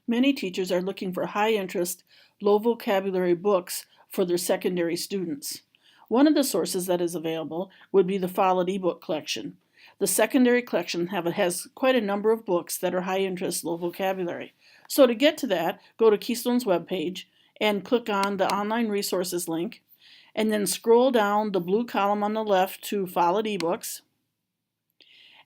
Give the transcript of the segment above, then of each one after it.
Many teachers are looking for high-interest, low-vocabulary books for their secondary students. One of the sources that is available would be the Follett ebook collection. The secondary collection has quite a number of books that are high-interest, low-vocabulary. So to get to that, go to Keystone's webpage and click on the online resources link, and then scroll down the blue column on the left to Follett ebooks.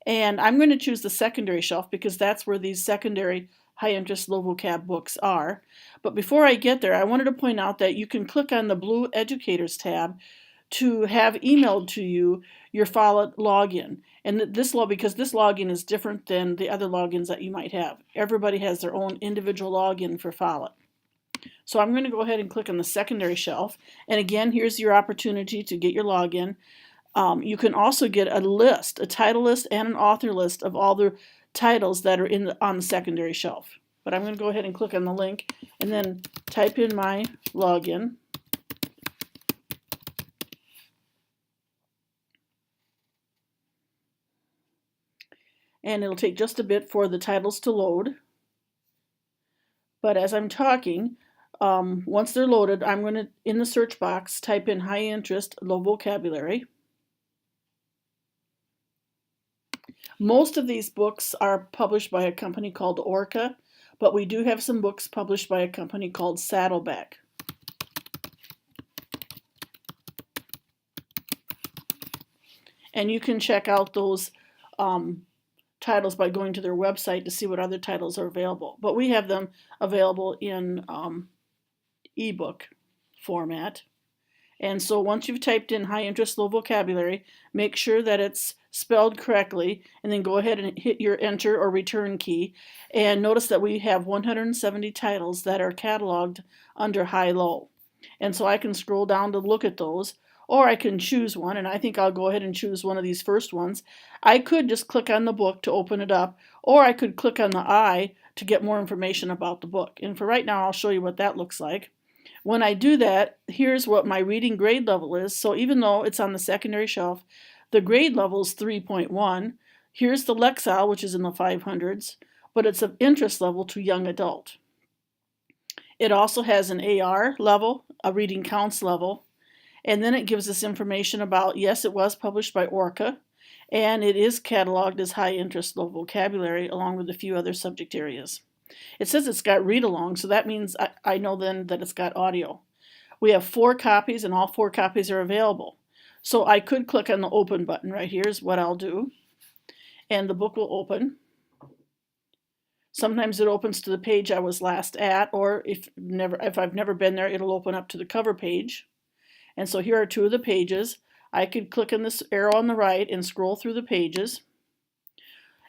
And I'm going to choose the secondary shelf because that's where these secondary high-interest, low-vocab books are. But before I get there, I wanted to point out that you can click on the blue Educators tab to have emailed to you your Follett login. And because this login is different than the other logins that you might have. Everybody has their own individual login for Follett. So I'm going to go ahead and click on the secondary shelf. And again, here's your opportunity to get your login. You can also get a list, a title list and an author list of all the titles that are on the secondary shelf. But I'm going to go ahead and click on the link and then type in my login. And it'll take just a bit for the titles to load. But as I'm talking, once they're loaded, I'm going to, in the search box, type in high interest, low vocabulary. Most of these books are published by a company called Orca, but we do have some books published by a company called Saddleback. And you can check out those titles by going to their website to see what other titles are available. But we have them available in ebook format. And so once you've typed in high interest, low vocabulary, make sure that it's spelled correctly, and then go ahead and hit your enter or return key. And notice that we have 170 titles that are cataloged under high-low. And so I can scroll down to look at those, or I can choose one, and I think I'll go ahead and choose one of these first ones. I could just click on the book to open it up, or I could click on the I to get more information about the book. And for right now, I'll show you what that looks like. When I do that, here's what my reading grade level is. So even though it's on the secondary shelf, the grade level is 3.1. Here's the Lexile, which is in the 500s, but it's of interest level to young adult. It also has an AR level, a reading counts level, and then it gives us information about, yes, it was published by Orca, and it is cataloged as high interest, low vocabulary, along with a few other subject areas. It says it's got read along, so that means I know then that it's got audio. We have 4 copies, and all 4 copies are available. So I could click on the open button right here is what I'll do, and the book will open. Sometimes it opens to the page I was last at, or if I've never been there, it'll open up to the cover page. And so here are 2 of the pages. I could click on this arrow on the right and scroll through the pages.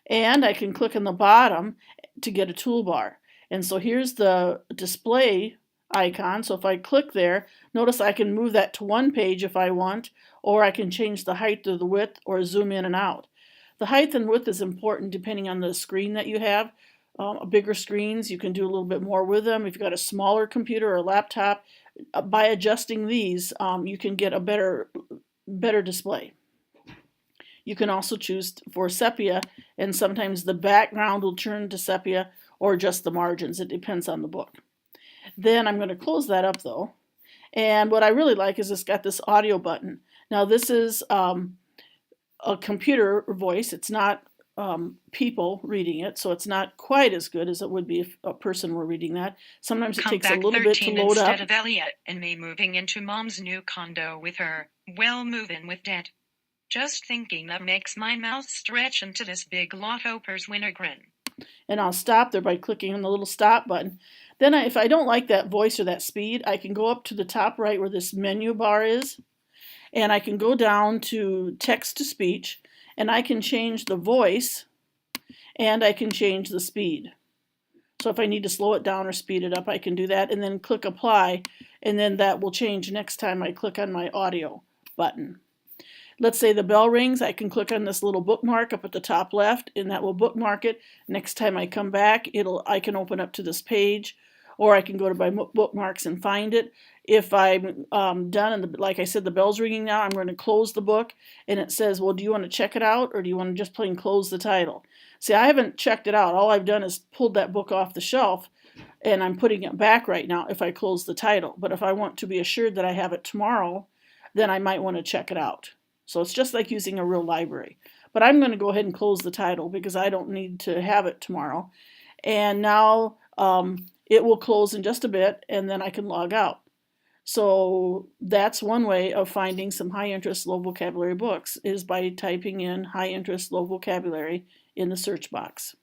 And I can click on the bottom to get a toolbar. And so here's the display icon. So if I click there, notice I can move that to one page if I want, or I can change the height or the width or zoom in and out. The height and width is important depending on the screen that you have. Bigger screens, you can do a little bit more with them. If you've got a smaller computer or a laptop, by adjusting these, you can get a better display. You can also choose for sepia, and sometimes the background will turn to sepia or just the margins. It depends on the book. Then I'm going to close that up though. And what I really like is it's got this audio button. Now this is a computer voice. It's not people reading it, so it's not quite as good as it would be if a person were reading that. Sometimes it takes a little bit to load up. Instead of Elliot and me moving into Mom's new condo with her, well, moving with Dad. Just thinking that makes my mouth stretch into this big Lottoper's winner grin. And I'll stop there by clicking on the little stop button. Then if I don't like that voice or that speed, I can go up to the top right where this menu bar is, and I can go down to text to speech, and I can change the voice, and I can change the speed. So if I need to slow it down or speed it up, I can do that, and then click apply, and then that will change next time I click on my audio button. Let's say the bell rings, I can click on this little bookmark up at the top left, and that will bookmark it. Next time I come back, I can open up to this page, or I can go to my bookmarks and find it. If I'm done, and like I said, the bell's ringing now, I'm going to close the book, and it says, well, do you want to check it out, or do you want to just plain close the title? See, I haven't checked it out. All I've done is pulled that book off the shelf, and I'm putting it back right now if I close the title. But if I want to be assured that I have it tomorrow, then I might want to check it out. So it's just like using a real library. But I'm going to go ahead and close the title because I don't need to have it tomorrow. And now it will close in just a bit, and then I can log out. So that's one way of finding some high interest, low vocabulary books, is by typing in high interest, low vocabulary in the search box.